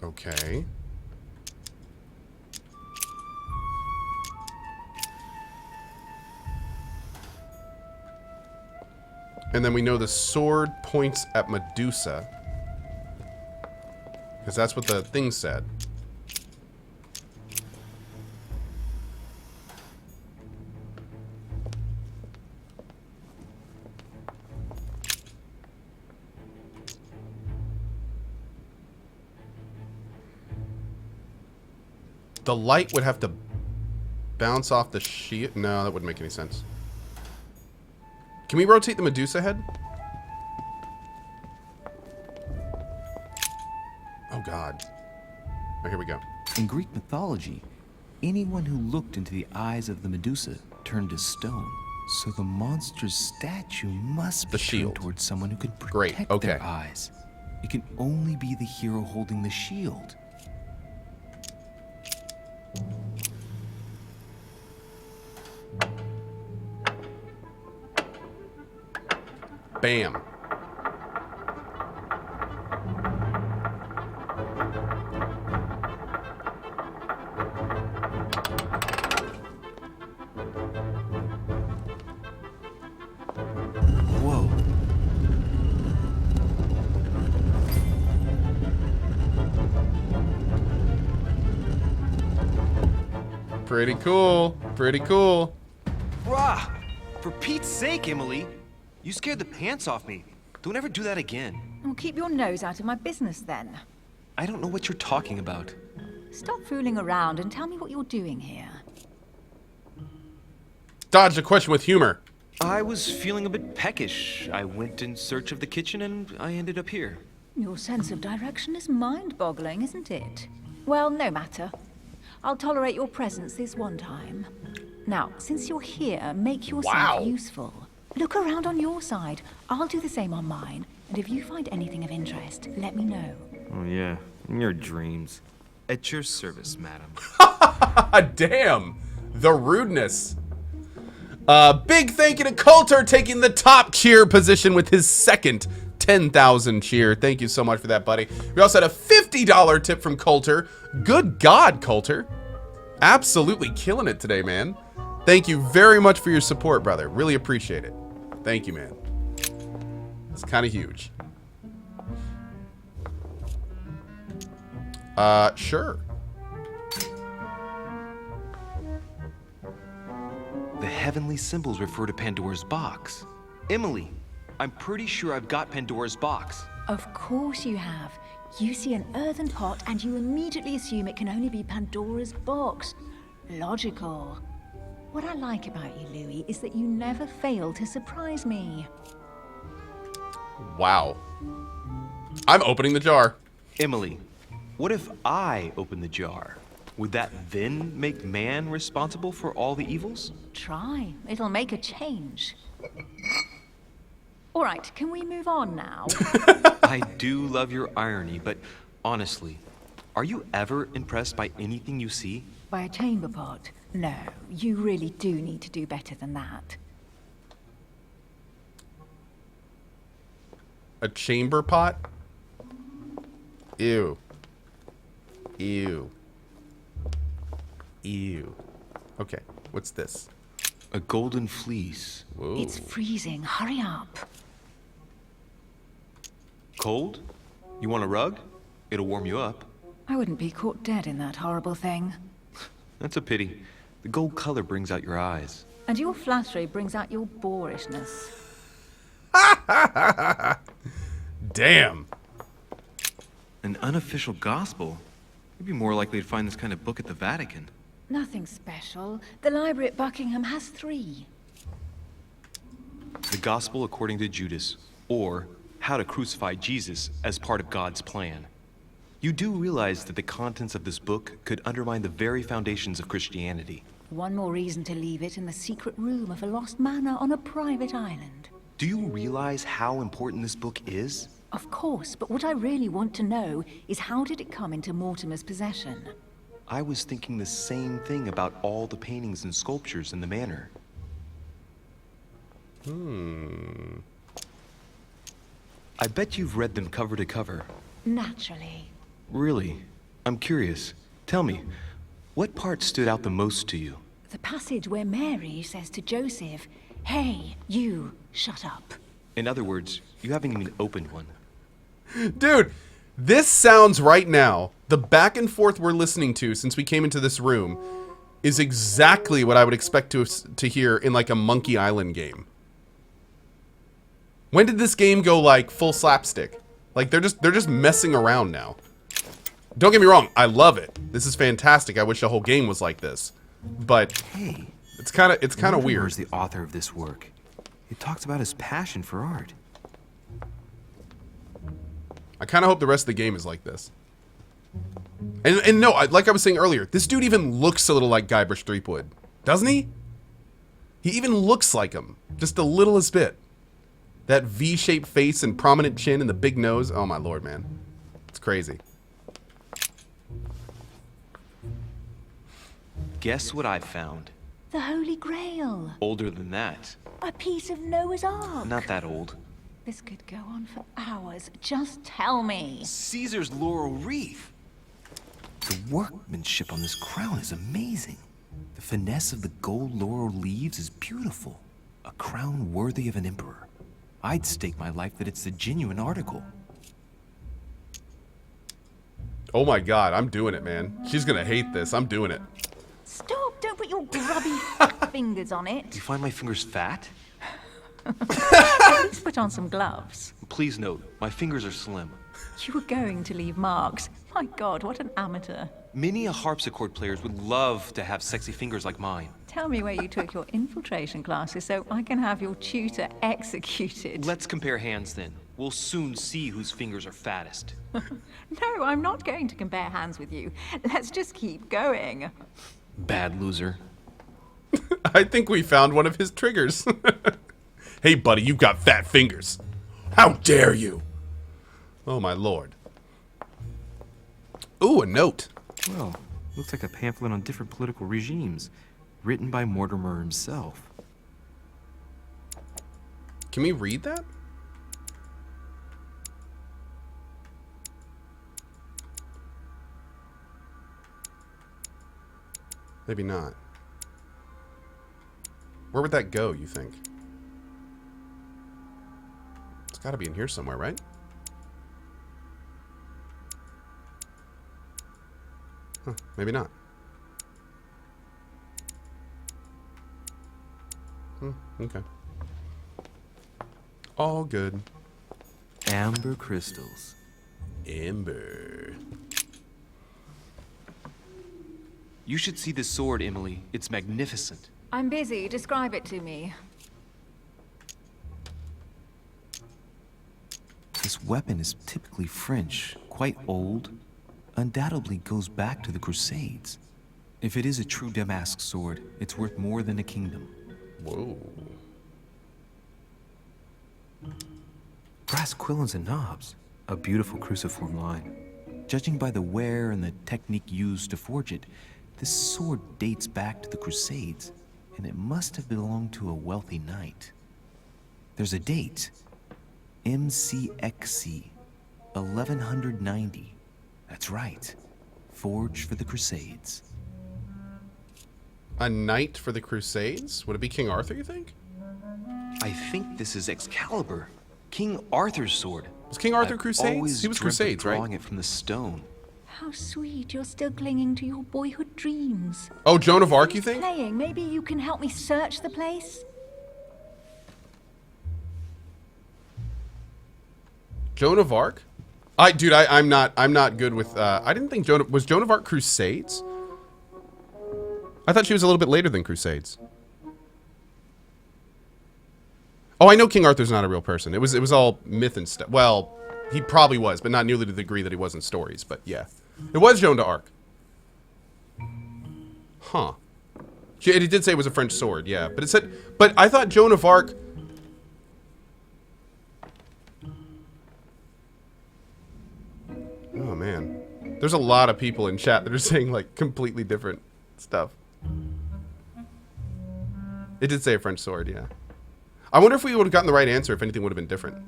Okay. And then we know the sword points at Medusa. Because that's what the thing said. The light would have to bounce off the shield. No, that wouldn't make any sense. Can we rotate the Medusa head? Oh, God. Oh, here we go. In Greek mythology, anyone who looked into the eyes of the Medusa turned to stone. So the monster's statue must be turned towards someone who could protect their eyes. It can only be the hero holding the shield. Bam. Whoa. Pretty cool. Pretty cool. Rah! For Pete's sake, Emily! You scared the pants off me. Don't ever do that again. Well, keep your nose out of my business then. I don't know what you're talking about. Stop fooling around and tell me what you're doing here. Dodge the question with humor. I was feeling a bit peckish. I went in search of the kitchen and I ended up here. Your sense of direction is mind-boggling, isn't it? Well, no matter. I'll tolerate your presence this one time. Now, since you're here, make yourself useful. Look around on your side. I'll do the same on mine. And if you find anything of interest, let me know. Oh, yeah. In your dreams. At your service, madam. Damn. The rudeness. Big thank you to Coulter taking the top cheer position with his second 10,000 cheer. Thank you so much for that, buddy. We also had a $50 tip from Coulter. Good God, Coulter. Absolutely killing it today, man. Thank you very much for your support, brother. Really appreciate it. Thank you, man. It's kind of huge. Sure. The heavenly symbols refer to Pandora's box. Emily, I'm pretty sure I've got Pandora's box. Of course you have. You see an earthen pot and you immediately assume it can only be Pandora's box. Logical. What I like about you, Louis, is that you never fail to surprise me. Wow. I'm opening the jar. Emily, what if I open the jar? Would that then make man responsible for all the evils? Try. It'll make a change. All right, can we move on now? I do love your irony, but honestly, are you ever impressed by anything you see? By a chamber pot? No, you really do need to do better than that. A chamber pot? Ew. Ew. Ew. Okay, what's this? A golden fleece. Whoa. It's freezing. Hurry up. Cold? You want a rug? It'll warm you up. I wouldn't be caught dead in that horrible thing. That's a pity. The gold color brings out your eyes. And your flattery brings out your boorishness. Damn. An unofficial gospel? You'd be more likely to find this kind of book at the Vatican. Nothing special. The library at Buckingham has 3. The Gospel according to Judas, or How to Crucify Jesus as part of God's plan. You do realize that the contents of this book could undermine the very foundations of Christianity. One more reason to leave it in the secret room of a lost manor on a private island. Do you realize how important this book is? Of course, but what I really want to know is how did it come into Mortimer's possession? I was thinking the same thing about all the paintings and sculptures in the manor. I bet you've read them cover to cover. Naturally. Really? I'm curious. Tell me, what part stood out the most to you? The passage where Mary says to Joseph, "Hey, you, shut up." In other words, you haven't even opened one. Dude, this sounds right now, the back and forth we're listening to since we came into this room is exactly what I would expect to hear in like a Monkey Island game. When did this game go like full slapstick? Like they're just messing around now. Don't get me wrong, I love it. This is fantastic. I wish the whole game was like this. But hey, it's kind of weird. Mortimer is the author of this work. It talks about his passion for art. I kind of hope the rest of the game is like this. And no, like I was saying earlier, this dude even looks a little like Guybrush Threepwood, doesn't he? He even looks like him, just the littlest bit. That V-shaped face and prominent chin and the big nose. Oh my lord, man, it's crazy. Guess what I found? The Holy Grail. Older than that. A piece of Noah's Ark. Not that old. This could go on for hours. Just tell me. Caesar's laurel wreath. The workmanship on this crown is amazing. The finesse of the gold laurel leaves is beautiful. A crown worthy of an emperor. I'd stake my life that it's the genuine article. Oh my god, I'm doing it, man. She's gonna hate this. I'm doing it. Stop! Don't put your grubby fingers on it. Do you find my fingers fat? At least put on some gloves. Please note, my fingers are slim. You were going to leave marks. My god, what an amateur. Many a harpsichord players would love to have sexy fingers like mine. Tell me where you took your infiltration classes so I can have your tutor executed. Let's compare hands then. We'll soon see whose fingers are fattest. No, I'm not going to compare hands with you. Let's just keep going. Bad loser. I think we found one of his triggers. Hey, buddy, you've got fat fingers. How dare you? Oh, my lord. Ooh, a note. Well, looks like a pamphlet on different political regimes, written by Mortimer himself. Can we read that? Maybe not. Where would that go, you think? It's got to be in here somewhere, right? Huh, maybe not. Okay. All good. Amber crystals. Amber. You should see this sword, Emily. It's magnificent. I'm busy. Describe it to me. This weapon is typically French, quite old, undoubtedly goes back to the Crusades. If it is a true Damask sword, it's worth more than a kingdom. Whoa. Brass quillons and knobs, a beautiful cruciform line. Judging by the wear and the technique used to forge it, this sword dates back to the Crusades, and it must have belonged to a wealthy knight. There's a date, MCXC, 1190. That's right, forged for the Crusades. A knight for the Crusades? Would it be King Arthur, you think? I think this is Excalibur, King Arthur's sword. Was King Arthur Crusades? He was Crusades, right? Drawing it from the stone. How sweet. You're still clinging to your boyhood dreams. Oh, Joan of Arc, you think? Playing. Maybe you can help me search the place? Joan of Arc? Dude, I'm not good with, I didn't think was Joan of Arc Crusades? I thought she was a little bit later than Crusades. Oh, I know King Arthur's not a real person. It was all myth and stuff. Well, he probably was, but not nearly to the degree that he was in stories, but yeah. It was Joan d'Arc. Huh. It did say it was a French sword, yeah. But it said, but I thought Joan of Arc... Oh, man. There's a lot of people in chat that are saying, like, completely different stuff. It did say a French sword, yeah. I wonder if we would have gotten the right answer if anything would have been different.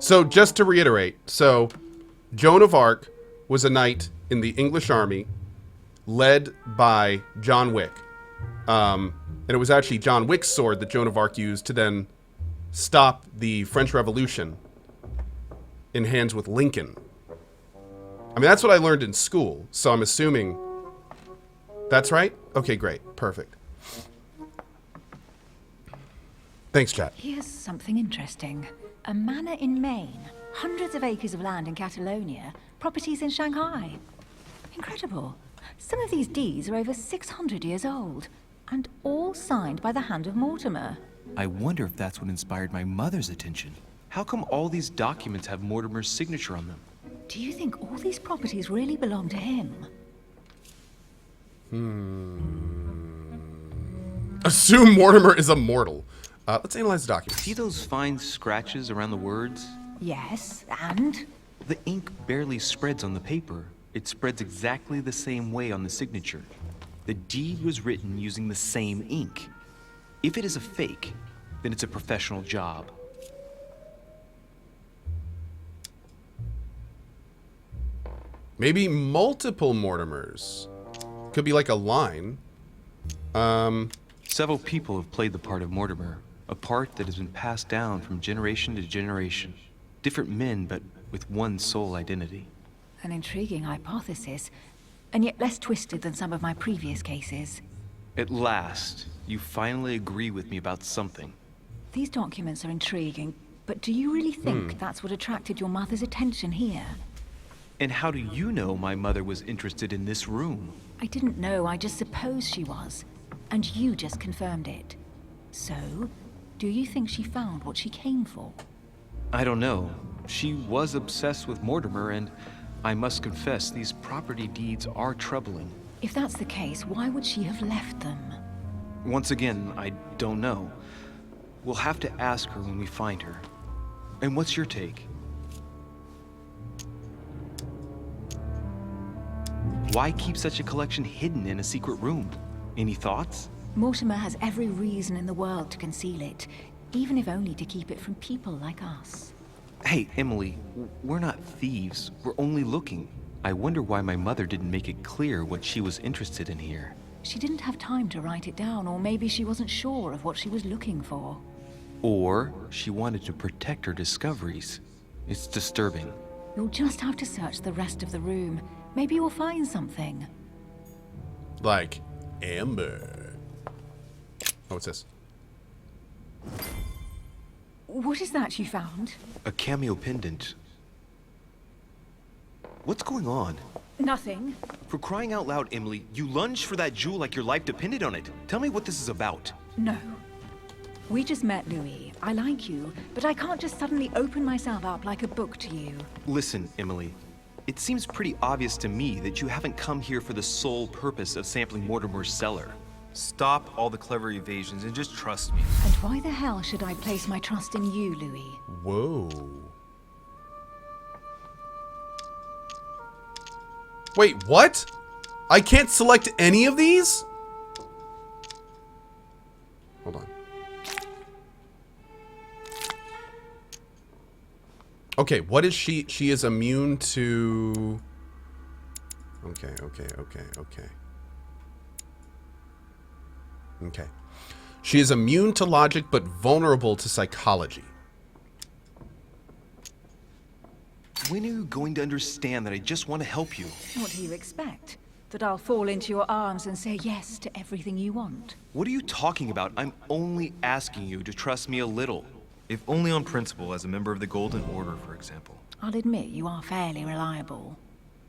So just to reiterate, so Joan of Arc was a knight in the English army led by John Wick. And it was actually John Wick's sword that Joan of Arc used to then stop the French Revolution in hands with Lincoln. I mean, that's what I learned in school, so I'm assuming that's right? Okay, great. Perfect. Thanks, chat. Here's something interesting. A manor in Maine, hundreds of acres of land in Catalonia, properties in Shanghai. Incredible. Some of these deeds are over 600 years old, and all signed by the hand of Mortimer. I wonder if that's what inspired my mother's attention. How come all these documents have Mortimer's signature on them? Do you think all these properties really belong to him? Assume Mortimer is immortal. Let's analyze the documents. See those fine scratches around the words? Yes, and? The ink barely spreads on the paper. It spreads exactly the same way on the signature. The deed was written using the same ink. If it is a fake, then it's a professional job. Maybe multiple Mortimers. Could be like a line. Several people have played the part of Mortimer, a part that has been passed down from generation to generation. Different men, but with one sole identity. An intriguing hypothesis, and yet less twisted than some of my previous cases. At last, you finally agree with me about something. These documents are intriguing, but do you really think that's what attracted your mother's attention here? And how do you know my mother was interested in this room? I didn't know, I just supposed she was. And you just confirmed it. So, do you think she found what she came for? I don't know. She was obsessed with Mortimer, and I must confess these property deeds are troubling. If that's the case, why would she have left them? Once again, I don't know. We'll have to ask her when we find her. And what's your take? Why keep such a collection hidden in a secret room? Any thoughts? Mortimer has every reason in the world to conceal it, even if only to keep it from people like us. Hey, Emily, we're not thieves. We're only looking. I wonder why my mother didn't make it clear what she was interested in here. She didn't have time to write it down, or maybe she wasn't sure of what she was looking for. Or she wanted to protect her discoveries. It's disturbing. You'll just have to search the rest of the room. Maybe you'll find something. Like Amber. Oh, what's this? What is that you found? A cameo pendant. What's going on? Nothing. For crying out loud, Emily, you lunged for that jewel like your life depended on it. Tell me what this is about. No. We just met, Louis. I like you, but I can't just suddenly open myself up like a book to you. Listen, Emily. It seems pretty obvious to me that you haven't come here for the sole purpose of sampling Mortimer's cellar. Stop all the clever evasions and just trust me. And why the hell should I place my trust in you, Louis? Whoa. Wait, what? I can't select any of these? Hold on. Okay, what is she? She is immune to... Okay. Okay. She is immune to logic, but vulnerable to psychology. When are you going to understand that I just want to help you? What do you expect? That I'll fall into your arms and say yes to everything you want? What are you talking about? I'm only asking you to trust me a little. If only on principle, as a member of the Golden Order, for example. I'll admit you are fairly reliable.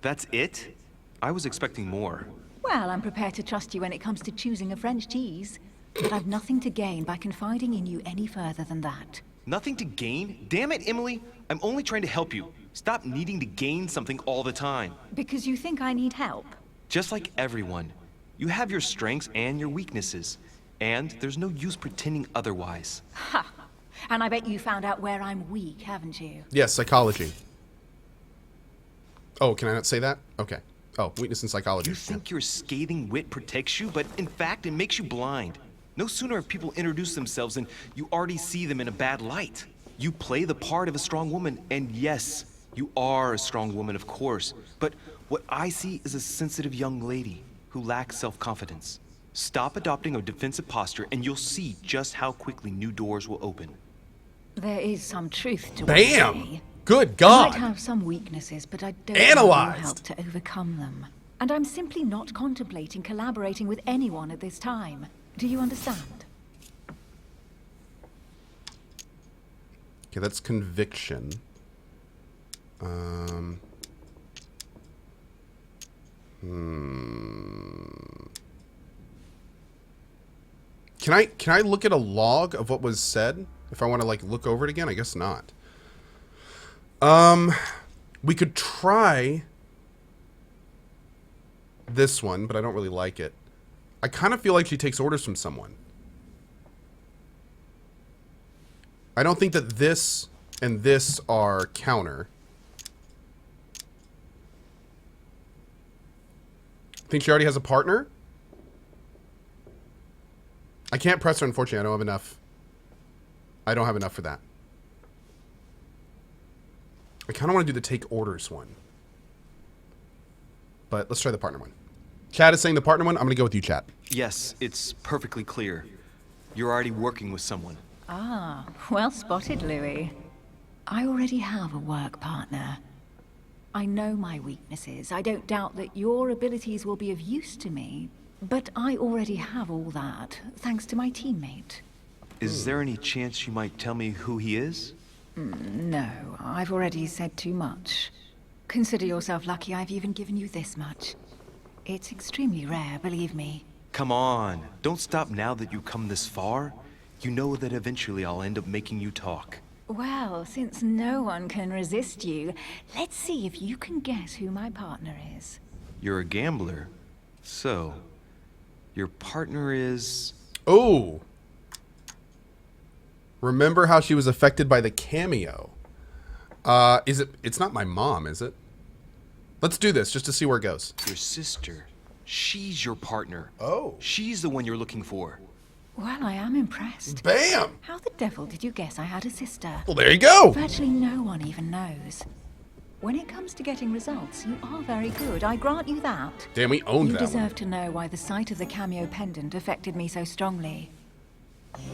That's it? I was expecting more. Well, I'm prepared to trust you when it comes to choosing a French cheese. But I've nothing to gain by confiding in you any further than that. Nothing to gain? Damn it, Emily! I'm only trying to help you. Stop needing to gain something all the time. Because you think I need help? Just like everyone. You have your strengths and your weaknesses. And there's no use pretending otherwise. Ha! And I bet you found out where I'm weak, haven't you? Yes, psychology. Oh, can I not say that? Okay. Oh, weakness in psychology. You think your scathing wit protects you, but in fact, it makes you blind. No sooner have people introduced themselves than you already see them in a bad light. You play the part of a strong woman, and yes, you are a strong woman, of course. But what I see is a sensitive young lady who lacks self-confidence. Stop adopting a defensive posture, and you'll see just how quickly new doors will open. There is some truth to Bam! what you say. Good God! I might have some weaknesses, but I don't need your help to overcome them. And I'm simply not contemplating collaborating with anyone at this time. Do you understand? Okay, that's conviction. Can I look at a log of what was said if I want to like look over it again? I guess not. We could try this one, but I don't really like it. I kind of feel like she takes orders from someone. I don't think that this and this are counter. Think she already has a partner? I can't press her, unfortunately. I don't have enough. I don't have enough for that. I kind of want to do the take orders one. But let's try the partner one. Chad is saying the partner one. I'm going to go with you, Chad. Yes, it's perfectly clear. You're already working with someone. Ah, well spotted, Louis. I already have a work partner. I know my weaknesses. I don't doubt that your abilities will be of use to me, but I already have all that, thanks to my teammate. Is there any chance you might tell me who he is? No, I've already said too much. Consider yourself lucky I've even given you this much. It's extremely rare, believe me. Come on, don't stop now that you've come this far. You know that eventually I'll end up making you talk. Well, since no one can resist you, let's see if you can guess who my partner is. You're a gambler. So, your partner is... Oh! Remember how she was affected by the cameo. It's not my mom, is it? Let's do this, just to see where it goes. Your sister. She's your partner. Oh. She's the one you're looking for. Well, I am impressed. Bam! How the devil did you guess I had a sister? Well, there you go! Virtually no one even knows. When it comes to getting results, you are very good, I grant you that. Damn, we owned you that one. You deserve to know why the sight of the cameo pendant affected me so strongly.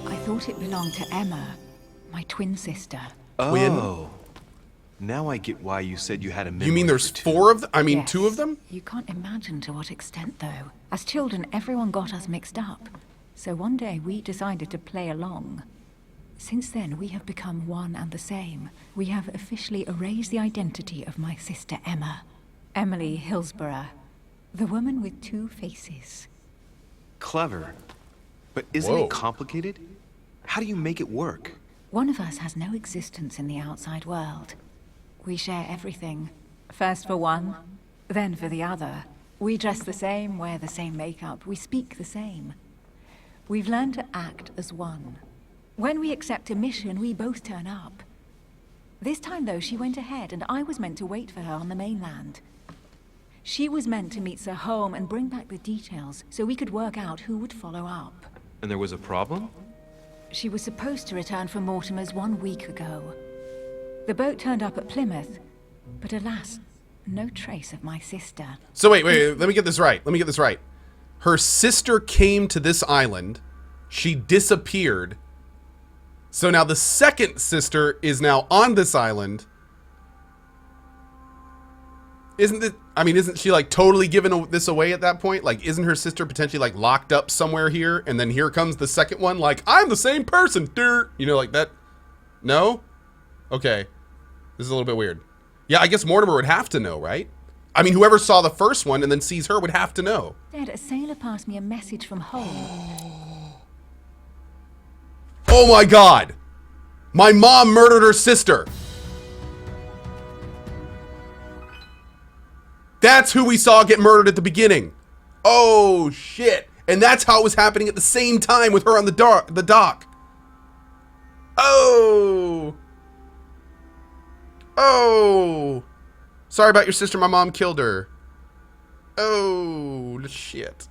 I thought it belonged to Emma, my twin sister. Oh. Now I get why you said you had a memory. You mean there's four of them? I mean, yes. Two of them? You can't imagine to what extent, though. As children, everyone got us mixed up. So one day we decided to play along. Since then, we have become one and the same. We have officially erased the identity of my sister Emma. Emily Hillsborough. The woman with two faces. Clever. But isn't it complicated? How do you make it work? One of us has no existence in the outside world. We share everything. First for one, then for the other. We dress the same, wear the same makeup, we speak the same. We've learned to act as one. When we accept a mission, we both turn up. This time, though, she went ahead, and I was meant to wait for her on the mainland. She was meant to meet Sir Home and bring back the details, so we could work out who would follow up. And there was a problem? She was supposed to return from Mortimer's 1 week ago. The boat turned up at Plymouth, but alas, no trace of my sister. So wait, let me get this right. Her sister came to this island. She disappeared. So now the second sister is now on this island. Isn't she like totally giving this away at that point? Like, isn't her sister potentially like locked up somewhere here? And then here comes the second one. Like, I'm the same person, dude. You know, like that. No? Okay. This is a little bit weird. Yeah, I guess Mortimer would have to know, right? I mean, whoever saw the first one and then sees her would have to know. Dad, a sailor passed me a message from home. Oh my God. My mom murdered her sister. That's who we saw get murdered at the beginning. Oh, shit. And that's how it was happening at the same time with her on the dock. Oh. Oh. Sorry about your sister. My mom killed her. Oh, shit.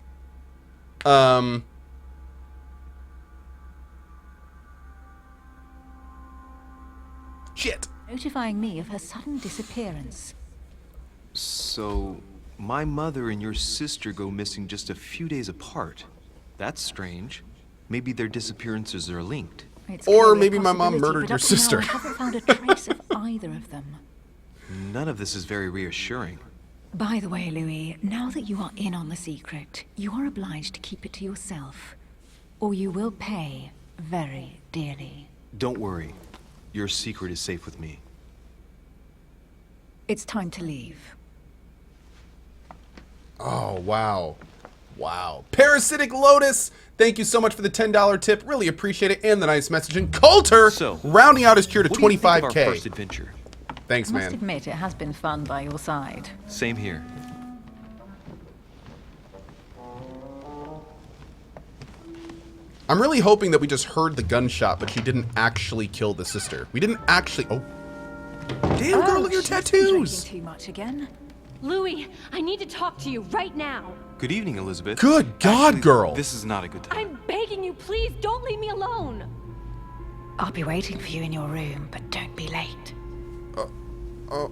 Shit. Notifying me of her sudden disappearance. So, my mother and your sister go missing just a few days apart. That's strange. Maybe their disappearances are linked. It's or clearly a maybe my mom possibility, murdered but your up to now, sister. I haven't found a trace of either of them. None of this is very reassuring. By the way, Louis, now that you are in on the secret, you are obliged to keep it to yourself, or you will pay very dearly. Don't worry. Your secret is safe with me. It's time to leave. Oh, wow. Wow. Parasitic Lotus, thank you so much for the $10 tip. Really appreciate it. And the nice message. And Coulter, So, rounding out his cure to what do you think of our 25K. first adventure? Thanks, I must man. admit, it has been fun by your side. Same here. I'm really hoping that we just heard the gunshot, but she didn't actually kill the sister. We didn't actually... Oh. Damn, girl, look at your she's been tattoos. drinking too much again. Louis, I need to talk to you right now. Good evening, Elizabeth. Good God, Actually, girl. This is not a good time. I'm begging you, please don't leave me alone. I'll be waiting for you in your room, but don't be late. Oh,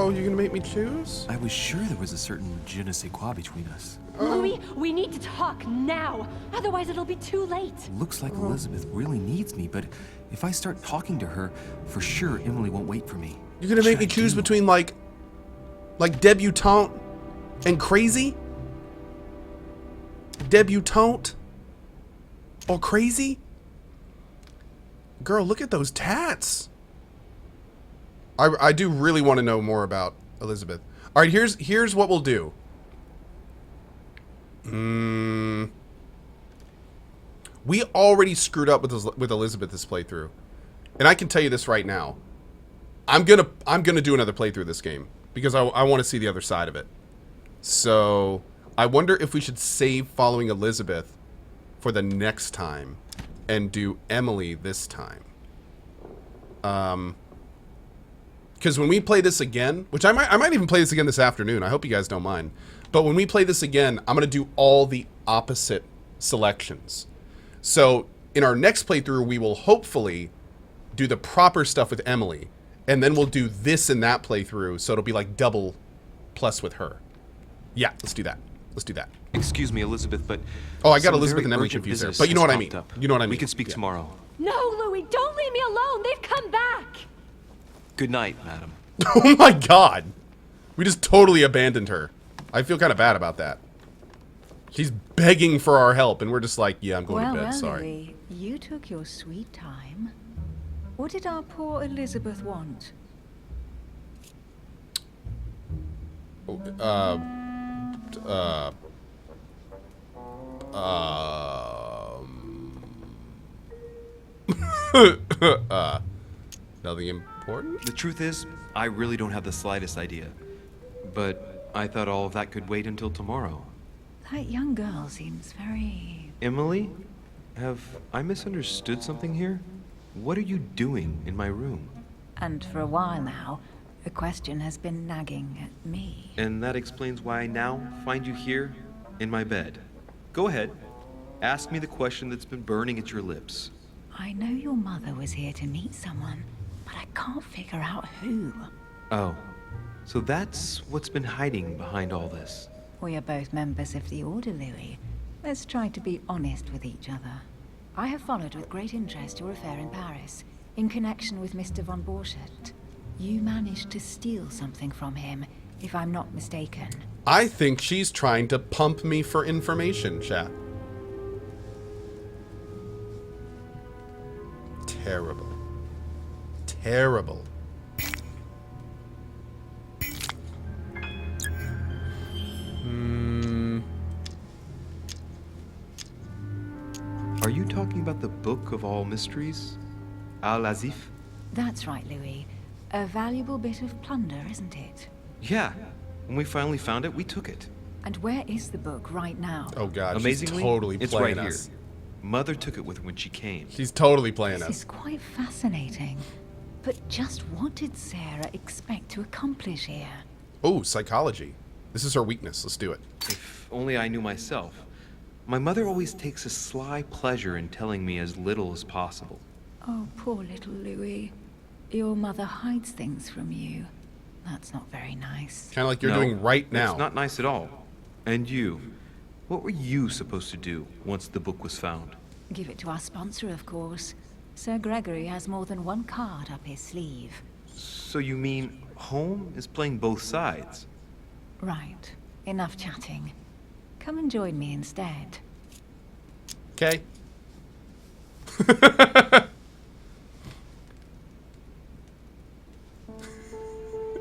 you're gonna make me choose? I was sure there was a certain je ne sais quoi between us. Louis, we need to talk now. Otherwise, it'll be too late. Looks like Elizabeth really needs me, but if I start talking to her, for sure Emily won't wait for me. You're gonna make me choose between, like debutante and crazy? Debutante or crazy? Girl, look at those tats. I do really want to know more about Elizabeth. All right, here's what we'll do. We already screwed up with Elizabeth this playthrough, and I can tell you this right now. I'm gonna do another playthrough of this game because I want to see the other side of it. So I wonder if we should save following Elizabeth for the next time and do Emily this time. Because when we play this again, which I might even play this again this afternoon. I hope you guys don't mind. But when we play this again, I'm gonna do all the opposite selections. So in our next playthrough, we will hopefully do the proper stuff with Emily, and then we'll do this in that playthrough, so it'll be like double plus with her. Yeah, let's do that. Let's do that. Excuse me, Elizabeth, but... Oh, I got some Elizabeth very and Emily urgent confused there. business But you know has what I mean. popped up. You know what I mean. We can speak Yeah. tomorrow. No, Louis, don't leave me alone. They've come back. Good night, madam. Oh my God. We just totally abandoned her. I feel kind of bad about that. She's begging for our help, and we're just like, yeah, I'm going to bed, sorry. Louis, you took your sweet time. What did our poor Elizabeth want? Nothing important? The truth is, I really don't have the slightest idea. But I thought all of that could wait until tomorrow. That young girl seems very... Emily? Have I misunderstood something here? What are you doing in my room? And for a while now, the question has been nagging at me. And that explains why I now find you here in my bed. Go ahead. Ask me the question that's been burning at your lips. I know your mother was here to meet someone, but I can't figure out who. Oh, so that's what's been hiding behind all this. We are both members of the Order, Louis. Let's try to be honest with each other. I have followed with great interest your affair in Paris, in connection with Mr. von Borchardt. You managed to steal something from him, if I'm not mistaken. I think she's trying to pump me for information, chat. Terrible. Terrible. Are you talking about the Book of All Mysteries? Al-Azif? That's right, Louis. A valuable bit of plunder, isn't it? Yeah. When we finally found it, we took it. And where is the book right now? Oh God, Amazingly, she's totally it's playing right us. here. Mother took it with her when she came. She's totally playing This us. is quite fascinating. But just what did Sarah expect to accomplish here? Oh, psychology. This is her weakness. Let's do it. If only I knew myself. My mother always takes a sly pleasure in telling me as little as possible. Oh, poor little Louis. Your mother hides things from you. That's not very nice. Kind of like you're doing right now. It's not nice at all. And you? What were you supposed to do once the book was found? Give it to our sponsor, of course. Sir Gregory has more than one card up his sleeve. So you mean Home is playing both sides? Right. Enough chatting. Come and join me instead. Okay.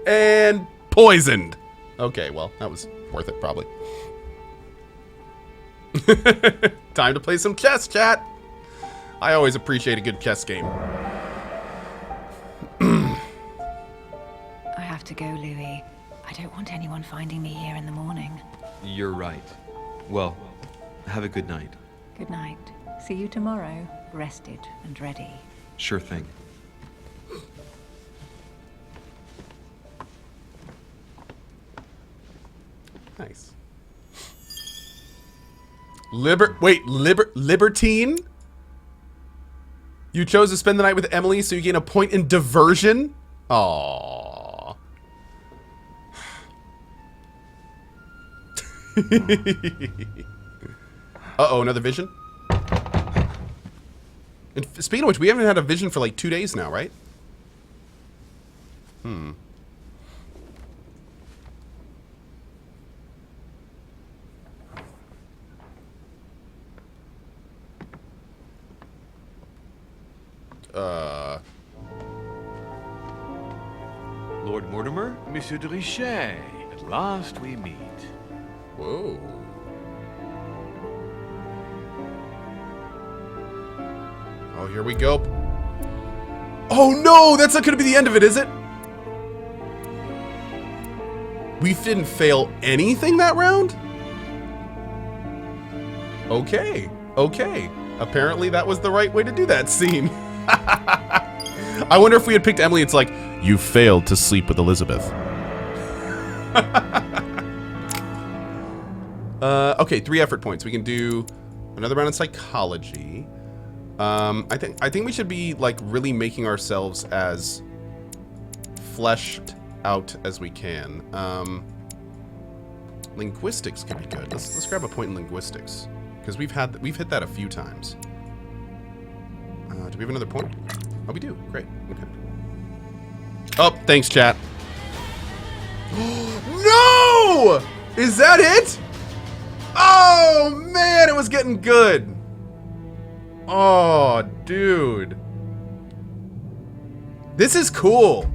And poisoned. Okay, well, that was worth it, probably. Time to play some chess, chat. I always appreciate a good chess game. I have to go, Louis. I don't want anyone finding me here in the morning. You're right. Well, have a good night. Good night. See you tomorrow, rested and ready. Sure thing. Nice. Libertine? You chose to spend the night with Emily, so you gain a point in diversion? Aww. Uh-oh, another vision? And speaking of which, we haven't had a vision for like 2 days now, right? Lord Mortimer, Monsieur de Richet, at last we meet. Whoa. Oh, here we go. Oh no, that's not gonna be the end of it, is it? We didn't fail anything that round? Okay, okay. Apparently that was the right way to do that scene. I wonder if we had picked Emily, it's like, you failed to sleep with Elizabeth. Okay, 3 effort points. We can do another round of psychology. I think we should be like really making ourselves as fleshed out as we can. Linguistics could be good. Let's grab a point in linguistics because we've hit that a few times. Do we have another point? Oh, we do. Great. Okay. Oh, thanks, chat. No! Is that it? Oh man, it was getting good. Oh, dude. This is cool.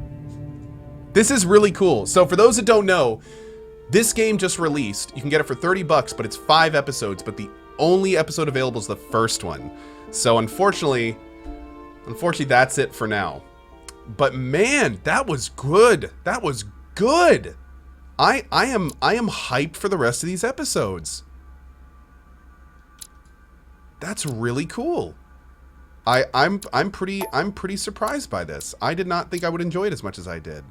This is really cool. So for those that don't know, this game just released. You can get it for $30, but it's 5 episodes, but the only episode available is the first one. So unfortunately, that's it for now. But man, that was good. That was good. I am hyped for the rest of these episodes. That's really cool. I'm pretty surprised by this. I did not think I would enjoy it as much as I did.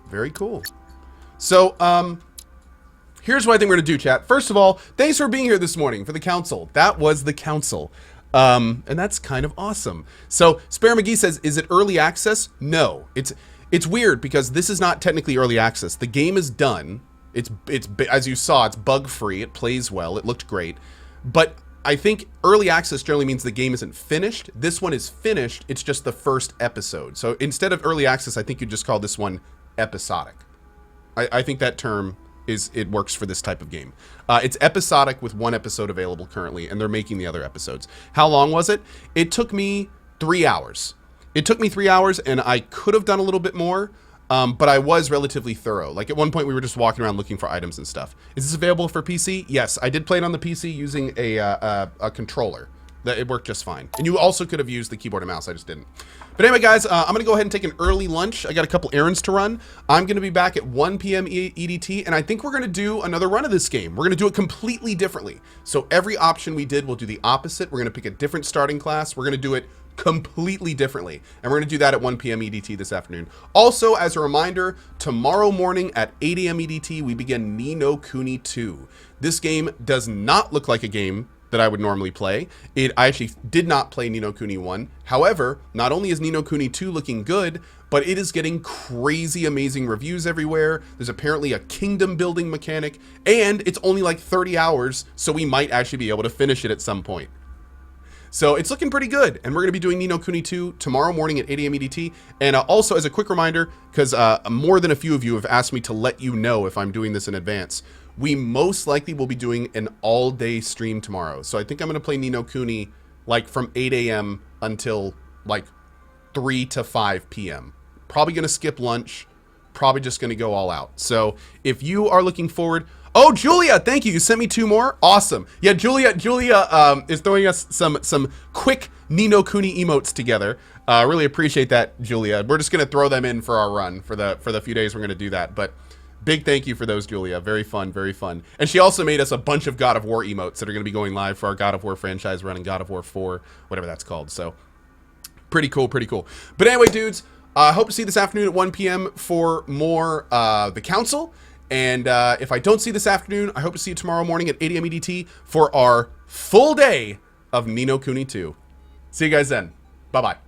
Very cool. So, here's what I think we're gonna do, chat. First of all, thanks for being here this morning for the council. That was the council. And that's kind of awesome. So, Spare McGee says, is it early access? No. It's weird because this is not technically early access. The game is done. It's as you saw, it's bug-free. It plays well. It looked great. But I think early access generally means the game isn't finished. This one is finished. It's just the first episode. So instead of early access, I think you just call this one episodic. I think that term it works for this type of game. It's episodic with 1 episode available currently, and they're making the other episodes. How long was it? It took me 3 hours. It took me 3 hours, and I could have done a little bit more, but I was relatively thorough. Like at one point, we were just walking around looking for items and stuff. Is this available for PC? Yes, I did play it on the PC using a controller. It worked just fine. And you also could have used the keyboard and mouse. I just didn't. But anyway, guys, I'm going to go ahead and take an early lunch. I got a couple errands to run. I'm going to be back at 1 p.m. EDT, and I think we're going to do another run of this game. We're going to do it completely differently. So every option we did, we'll do the opposite. We're going to pick a different starting class. We're going to do it completely differently. And we're going to do that at 1 p.m. EDT this afternoon. Also, as a reminder, tomorrow morning at 8 a.m. EDT, we begin Ni no Kuni 2. This game does not look like a game that I would normally play. I actually did not play Ni no Kuni 1. However, not only is Ni no Kuni 2 looking good, but it is getting crazy amazing reviews everywhere. There's apparently a kingdom building mechanic, and it's only like 30 hours, so we might actually be able to finish it at some point. So it's looking pretty good, and we're going to be doing Ni no Kuni 2 tomorrow morning at 8 a.m. EDT. And also, as a quick reminder, because more than a few of you have asked me to let you know if I'm doing this in advance, we most likely will be doing an all-day stream tomorrow. So I think I'm going to play Ni no Kuni like from 8 a.m. until like 3 to 5 p.m. Probably going to skip lunch, probably just going to go all out. So if you are looking forward... Oh, Julia, thank you. You sent me 2 more. Awesome. Yeah, Julia is throwing us some quick Ni no Kuni emotes together. Really appreciate that, Julia. We're just going to throw them in for our run for the few days we're going to do that. But big thank you for those, Julia. Very fun, very fun. And she also made us a bunch of God of War emotes that are going to be going live for our God of War franchise running God of War 4, whatever that's called. So pretty cool, pretty cool. But anyway, dudes, I hope to see you this afternoon at 1 p.m. for more The Council. And if I don't see you this afternoon, I hope to see you tomorrow morning at 8 a.m. EDT for our full day of Ni no Kuni 2. See you guys then. Bye-bye.